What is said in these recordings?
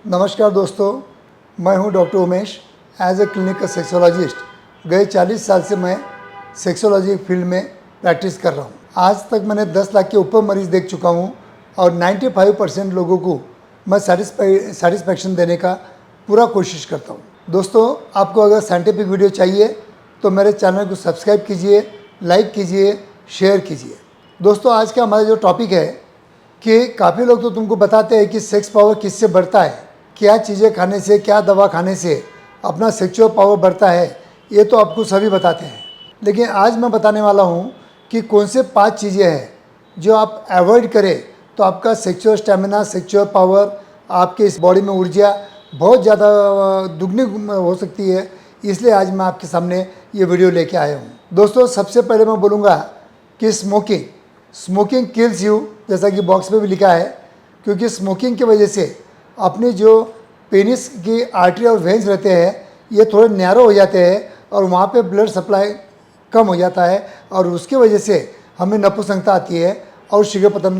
नमस्कार दोस्तों, मैं हूं doctor Umesh. As a clinical sexologist गए 40 साल से मैं सेक्सोलॉजी फील्ड में प्रैक्टिस कर रहा हूं। आज तक मैंने 10 लाख के ऊपर मरीज़ देख चुका हूं और 95% लोगों को मैं सेटिस्फैक्शन देने का पूरा कोशिश करता हूं। दोस्तों, आपको अगर साइंटिफिक वीडियो चाहिए तो मेरे चैनल को सब्सक्राइब कीजिए, लाइक कीजिए, शेयर कीजिए। दोस्तों, आज का हमारा जो टॉपिक है कि काफ़ी लोग तो तुमको बताते हैं कि सेक्स पावर किससे बढ़ता है, क्या चीज़ें खाने से, क्या दवा खाने से अपना सेक्सुअल पावर बढ़ता है, ये तो आपको सभी बताते हैं। लेकिन आज मैं बताने वाला हूँ कि कौन से 5 चीज़ें हैं जो आप अवॉइड करें तो आपका सेक्सुअल स्टेमिना, सेक्सुअल पावर, आपके इस बॉडी में ऊर्जा बहुत ज़्यादा दुगनी हो सकती है। इसलिए आज मैं आपके सामने ये वीडियो लेके आया हूँ। दोस्तों, सबसे पहले मैं बोलूँगा कि स्मोकिंग किल्स यू, जैसा कि बॉक्स पे भी लिखा है, क्योंकि स्मोकिंग की वजह से अपनी जो पेनिस की आर्टरी और वेन्स रहते हैं ये थोड़े नैरो हो जाते हैं और वहाँ पे ब्लड सप्लाई कम हो जाता है और उसकी वजह से हमें नपुंसकता आती है और शीघ्रपतन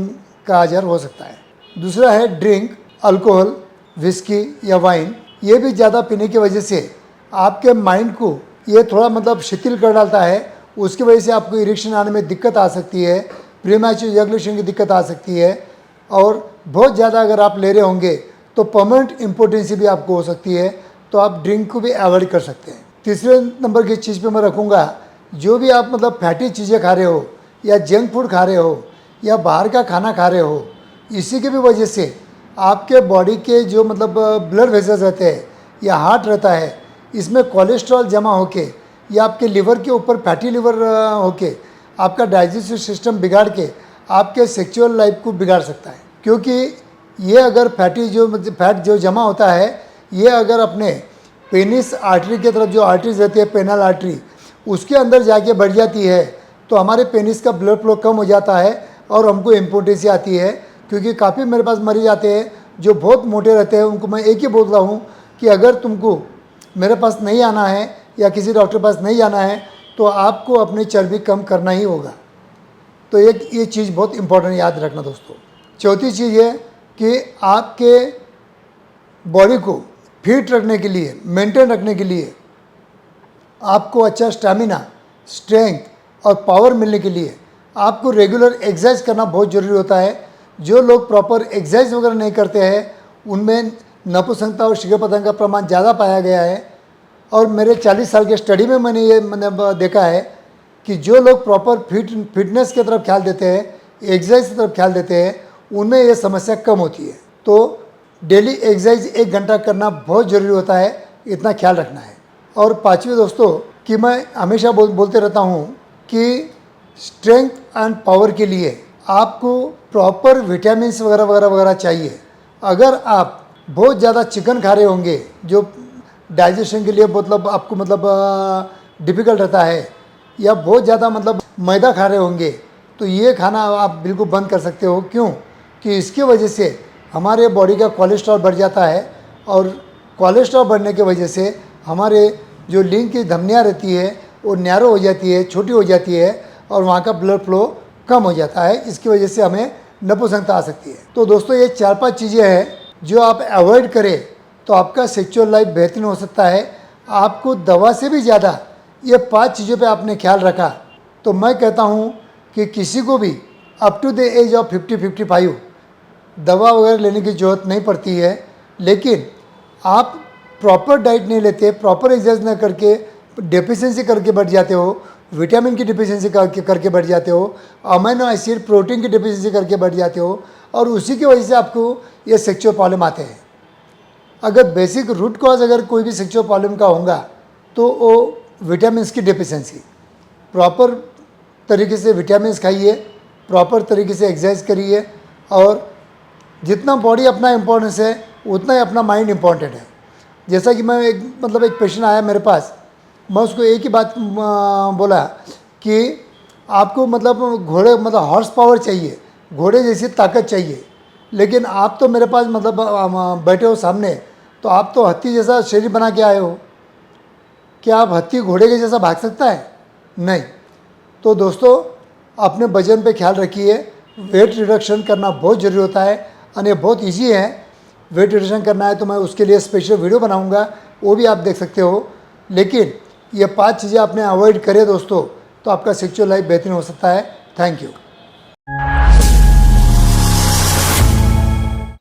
का आजार हो सकता है। दूसरा है ड्रिंक, अल्कोहल, विस्की या वाइन। ये भी ज़्यादा पीने की वजह से आपके माइंड को ये थोड़ा शिथिल कर डालता है। उसकी वजह से आपको इरेक्शन आने में दिक्कत आ सकती है, प्रीमैच्योर इजैकुलेशन की दिक्कत आ सकती है और बहुत ज़्यादा अगर आप ले रहे होंगे तो परमानेंट इम्पोर्टेंसी भी आपको हो सकती है। तो आप ड्रिंक को भी अवॉइड कर सकते हैं। तीसरे नंबर की चीज़ पे मैं रखूँगा, जो भी आप फैटी चीज़ें खा रहे हो या जंक फूड खा रहे हो या बाहर का खाना खा रहे हो, इसी की भी वजह से आपके बॉडी के जो ब्लड वेसल्स रहते हैं या हार्ट रहता है, इसमें कोलेस्ट्रॉल जमा होके या आपके लिवर के ऊपर फैटी लिवर होके आपका डाइजेस्टिव सिस्टम बिगाड़ के आपके सेक्सुअल लाइफ को बिगाड़ सकता है। क्योंकि ये अगर फैट जो जमा होता है, ये अगर अपने पेनिस आर्टरी की तरफ, जो आर्टरीज रहती है पेनल आर्टरी, उसके अंदर जाके बढ़ जाती है तो हमारे पेनिस का ब्लड फ्लो कम हो जाता है और हमको इम्पोर्टेंसी आती है। क्योंकि काफ़ी मेरे पास मरीज आते हैं जो बहुत मोटे रहते हैं, उनको मैं एक ही बोलता हूँ कि अगर तुमको मेरे पास नहीं आना है या किसी डॉक्टर पास नहीं जाना है तो आपको अपनी चर्बी कम करना ही होगा। तो ये चीज़ बहुत इंपॉर्टेंट याद रखना दोस्तों। चौथी चीज़ है कि आपके बॉडी को फिट रखने के लिए, मेंटेन रखने के लिए, आपको अच्छा स्टैमिना, स्ट्रेंथ और पावर मिलने के लिए आपको रेगुलर एक्सरसाइज करना बहुत ज़रूरी होता है। जो लोग प्रॉपर एक्सरसाइज वगैरह नहीं करते हैं उनमें नपुंसकता और शीघ्रपतन का प्रमाण ज़्यादा पाया गया है। और मेरे 40 साल के स्टडी में मैंने देखा है कि जो लोग प्रॉपर फिटनेस की तरफ ख्याल देते हैं, एक्सरसाइज की तरफ ख्याल देते हैं, उनमें ये समस्या कम होती है। तो डेली एक्सरसाइज 1 घंटा करना बहुत ज़रूरी होता है, इतना ख्याल रखना है। और पाँचवीं दोस्तों, कि मैं हमेशा बोलते रहता हूँ कि स्ट्रेंथ एंड पावर के लिए आपको प्रॉपर विटामिन्स वगैरह वगैरह वगैरह चाहिए। अगर आप बहुत ज़्यादा चिकन खा रहे होंगे जो डाइजेशन के लिए आपको डिफ़िकल्ट रहता है, या बहुत ज़्यादा मैदा खा रहे होंगे, तो ये खाना आप बिल्कुल बंद कर सकते हो। क्यों? कि इसकी वजह से हमारे बॉडी का कोलेस्ट्रॉल बढ़ जाता है और कोलेस्ट्रॉल बढ़ने की वजह से हमारे जो लिंग की धमनियाँ रहती है वो नैरो हो जाती है, छोटी हो जाती है और वहाँ का ब्लड फ्लो कम हो जाता है। इसकी वजह से हमें नपुंसकता आ सकती है। तो दोस्तों, ये 4-5 चीज़ें हैं जो आप अवॉइड करें तो आपका सेक्सुअल लाइफ बेहतरीन हो सकता है। आपको दवा से भी ज़्यादा ये 5 चीज़ों पे आपने ख्याल रखा तो मैं कहता हूँ कि किसी को भी up to the age of 50-55 दवा वगैरह लेने की ज़रूरत नहीं पड़ती है। लेकिन आप प्रॉपर डाइट नहीं लेते, प्रॉपर एक्सरसाइज न करके डेफिशिएंसी करके बढ़ जाते हो, विटामिन की डिफिशिएंसी करके बढ़ जाते हो, अमीनो एसिड, प्रोटीन की डिफिशिएंसी करके बढ़ जाते हो और उसी की वजह से आपको ये सेक्सुअल प्रॉब्लम आते हैं। अगर बेसिक रूट कॉज अगर कोई भी सेक्सुअल प्रॉब्लम का होगा तो वो विटामिन्स की डिफिशिएंसी। प्रॉपर तरीके से विटामिन्स खाइए, प्रॉपर तरीके से एक्सरसाइज करिए और जितना बॉडी अपना इम्पोर्टेंस है उतना ही अपना माइंड इम्पोर्टेंट है। जैसा कि मैं एक पेशेंट आया मेरे पास, मैं उसको एक ही बात बोला कि आपको घोड़े हॉर्स पावर चाहिए, घोड़े जैसी ताकत चाहिए, लेकिन आप तो मेरे पास बैठे हो सामने तो आप तो हाथी जैसा शरीर बना के आए हो। क्या आप हाथी घोड़े के जैसा भाग सकता है? नहीं। तो दोस्तों, अपने वजन पे ख्याल रखिए। वेट रिडक्शन करना बहुत ज़रूरी होता है और ये बहुत ईजी है। वेट रिडक्शन करना है तो मैं उसके लिए स्पेशल वीडियो बनाऊंगा, वो भी आप देख सकते हो। लेकिन ये 5 चीज़ें आपने अवॉइड करें दोस्तों, तो आपका सेक्सुअल लाइफ बेहतरीन हो सकता है। Thank you.